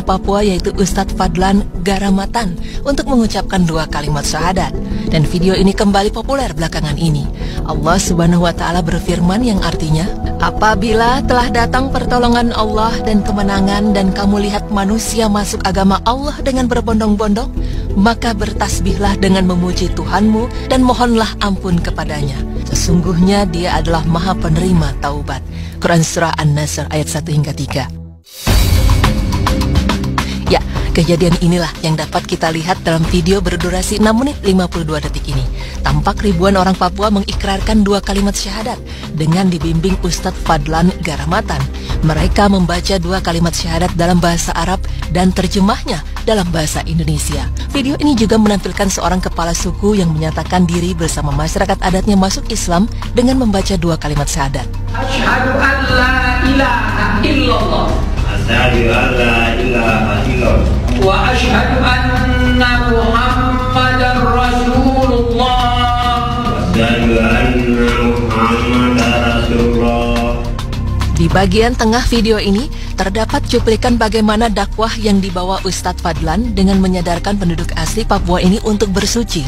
Papua yaitu Ustadz Fadlan Garamatan untuk mengucapkan 2 kalimat syahadat. Dan video ini kembali populer belakangan ini. Allah Subhanahu wa Ta'ala berfirman yang artinya, apabila telah datang pertolongan Allah dan kemenangan dan kamu lihat manusia masuk agama Allah dengan berbondong-bondong, maka bertasbihlah dengan memuji Tuhanmu dan mohonlah ampun kepadanya. Sesungguhnya Dia adalah Maha Penerima Taubat. Quran Surah An-Nasr ayat 1 hingga 3. Ya, kejadian inilah yang dapat kita lihat dalam video berdurasi 6 menit 52 detik ini. Tampak ribuan orang Papua mengikrarkan 2 kalimat syahadat dengan dibimbing Ustadz Fadlan Garamatan. Mereka membaca 2 kalimat syahadat dalam bahasa Arab dan terjemahnya dalam bahasa Indonesia. Video ini juga menampilkan seorang kepala suku yang menyatakan diri bersama masyarakat adatnya masuk Islam dengan membaca 2 kalimat syahadat. Asyhadu an la ilaha illallah. Asyhadu an la ilaha illallah. Wa asyhadu anna Muhammadar Rasulullah. Asyhadu anna Muhammadar Rasulullah. Di bagian tengah video ini terdapat cuplikan bagaimana dakwah yang dibawa Ustadz Fadlan dengan menyadarkan penduduk asli Papua ini untuk bersuci.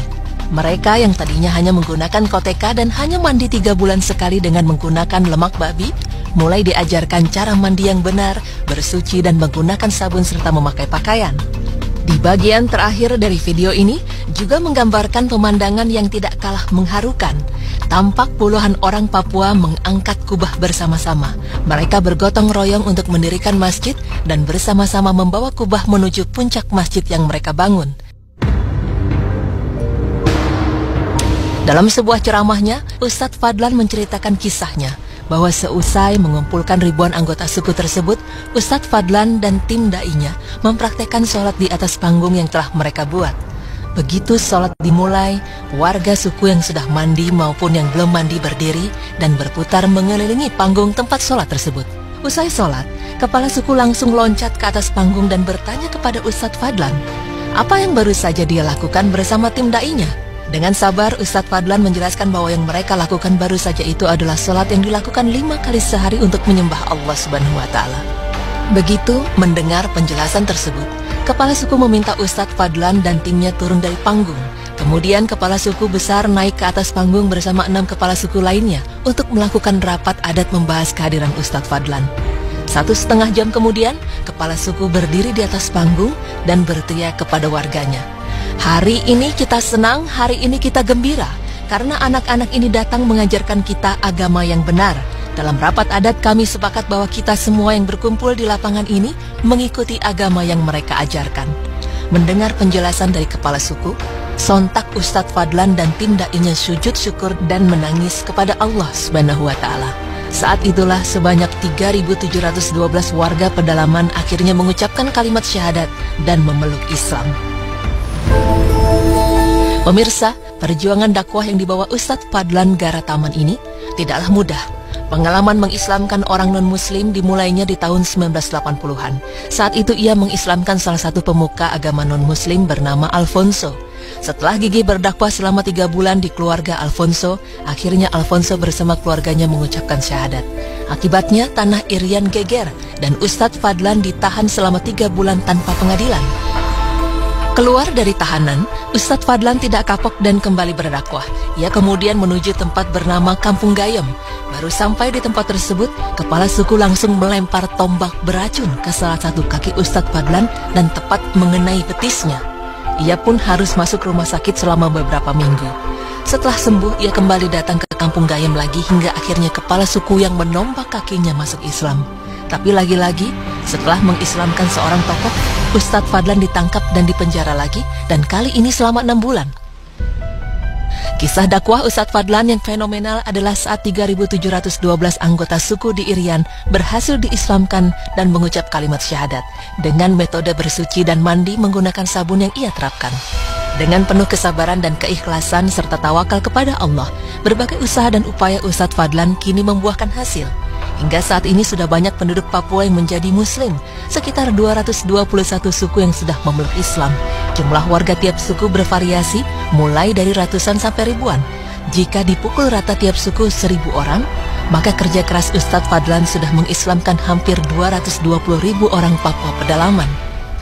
Mereka yang tadinya hanya menggunakan koteka dan hanya mandi 3 bulan sekali dengan menggunakan lemak babi, mulai diajarkan cara mandi yang benar, bersuci dan menggunakan sabun serta memakai pakaian. Di bagian terakhir dari video ini juga menggambarkan pemandangan yang tidak kalah mengharukan. Tampak puluhan orang Papua mengangkat kubah bersama-sama. Mereka bergotong royong untuk mendirikan masjid dan bersama-sama membawa kubah menuju puncak masjid yang mereka bangun. Dalam sebuah ceramahnya, Ustadz Fadlan menceritakan kisahnya bahwa seusai mengumpulkan ribuan anggota suku tersebut, Ustadz Fadlan dan tim da'inya mempraktekkan sholat di atas panggung yang telah mereka buat. Begitu sholat dimulai, warga suku yang sudah mandi maupun yang belum mandi berdiri dan berputar mengelilingi panggung tempat sholat tersebut. Usai sholat, kepala suku langsung loncat ke atas panggung dan bertanya kepada Ustadz Fadlan, apa yang baru saja dia lakukan bersama tim da'inya. Dengan sabar, Ustadz Fadlan menjelaskan bahwa yang mereka lakukan baru saja itu adalah sholat yang dilakukan 5 kali sehari untuk menyembah Allah Subhanahu wa Ta'ala. Begitu mendengar penjelasan tersebut, kepala suku meminta Ustadz Fadlan dan timnya turun dari panggung. Kemudian kepala suku besar naik ke atas panggung bersama 6 kepala suku lainnya untuk melakukan rapat adat membahas kehadiran Ustadz Fadlan. 1,5 jam kemudian, kepala suku berdiri di atas panggung dan berteriak kepada warganya, hari ini kita senang, hari ini kita gembira, karena anak-anak ini datang mengajarkan kita agama yang benar. Dalam rapat adat kami sepakat bahwa kita semua yang berkumpul di lapangan ini mengikuti agama yang mereka ajarkan. Mendengar penjelasan dari kepala suku, sontak Ustadz Fadlan dan tim da'inya sujud syukur dan menangis kepada Allah Subhanahu wa Ta'ala. Saat itulah sebanyak 3.712 warga pedalaman akhirnya mengucapkan kalimat syahadat dan memeluk Islam. Pemirsa, perjuangan dakwah yang dibawa Ustadz Fadlan Garamatan ini tidaklah mudah. Pengalaman mengislamkan orang non-muslim dimulainya di tahun 1980-an. Saat itu ia mengislamkan salah satu pemuka agama non-muslim bernama Alfonso. Setelah gigih berdakwah selama 3 bulan di keluarga Alfonso, akhirnya Alfonso bersama keluarganya mengucapkan syahadat. Akibatnya tanah Irian geger dan Ustadz Fadlan ditahan selama 3 bulan tanpa pengadilan. Keluar dari tahanan, Ustadz Fadlan tidak kapok dan kembali berdakwah. Ia kemudian menuju tempat bernama Kampung Gayem. Baru sampai di tempat tersebut, kepala suku langsung melempar tombak beracun ke salah satu kaki Ustadz Fadlan dan tepat mengenai betisnya. Ia pun harus masuk rumah sakit selama beberapa minggu. Setelah sembuh, ia kembali datang ke Kampung Gayem lagi hingga akhirnya kepala suku yang menombak kakinya masuk Islam. Tapi lagi-lagi, setelah mengislamkan seorang tokoh, Ustadz Fadlan ditangkap dan dipenjara lagi, dan kali ini selama 6 bulan. Kisah dakwah Ustadz Fadlan yang fenomenal adalah saat 3.712 anggota suku di Irian berhasil diislamkan dan mengucap kalimat syahadat dengan metode bersuci dan mandi menggunakan sabun yang ia terapkan. Dengan penuh kesabaran dan keikhlasan serta tawakal kepada Allah, berbagai usaha dan upaya Ustadz Fadlan kini membuahkan hasil. Hingga saat ini sudah banyak penduduk Papua yang menjadi Muslim, sekitar 221 suku yang sudah memeluk Islam. Jumlah warga tiap suku bervariasi, mulai dari ratusan sampai ribuan. Jika dipukul rata tiap suku 1.000 orang, maka kerja keras Ustadz Fadlan sudah mengislamkan hampir 220.000 orang Papua pedalaman.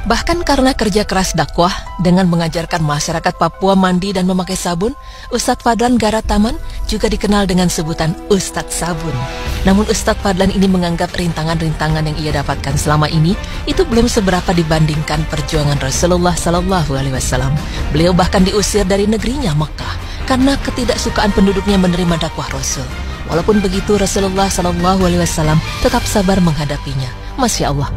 Bahkan karena kerja keras dakwah dengan mengajarkan masyarakat Papua mandi dan memakai sabun, Ustadz Fadlan Garataman juga dikenal dengan sebutan Ustadz Sabun. Namun Ustadz Fadlan ini menganggap rintangan-rintangan yang ia dapatkan selama ini itu belum seberapa dibandingkan perjuangan Rasulullah SAW. Beliau bahkan diusir dari negerinya Mekah karena ketidaksukaan penduduknya menerima dakwah Rasul. Walaupun begitu, Rasulullah SAW tetap sabar menghadapinya. Masya Allah.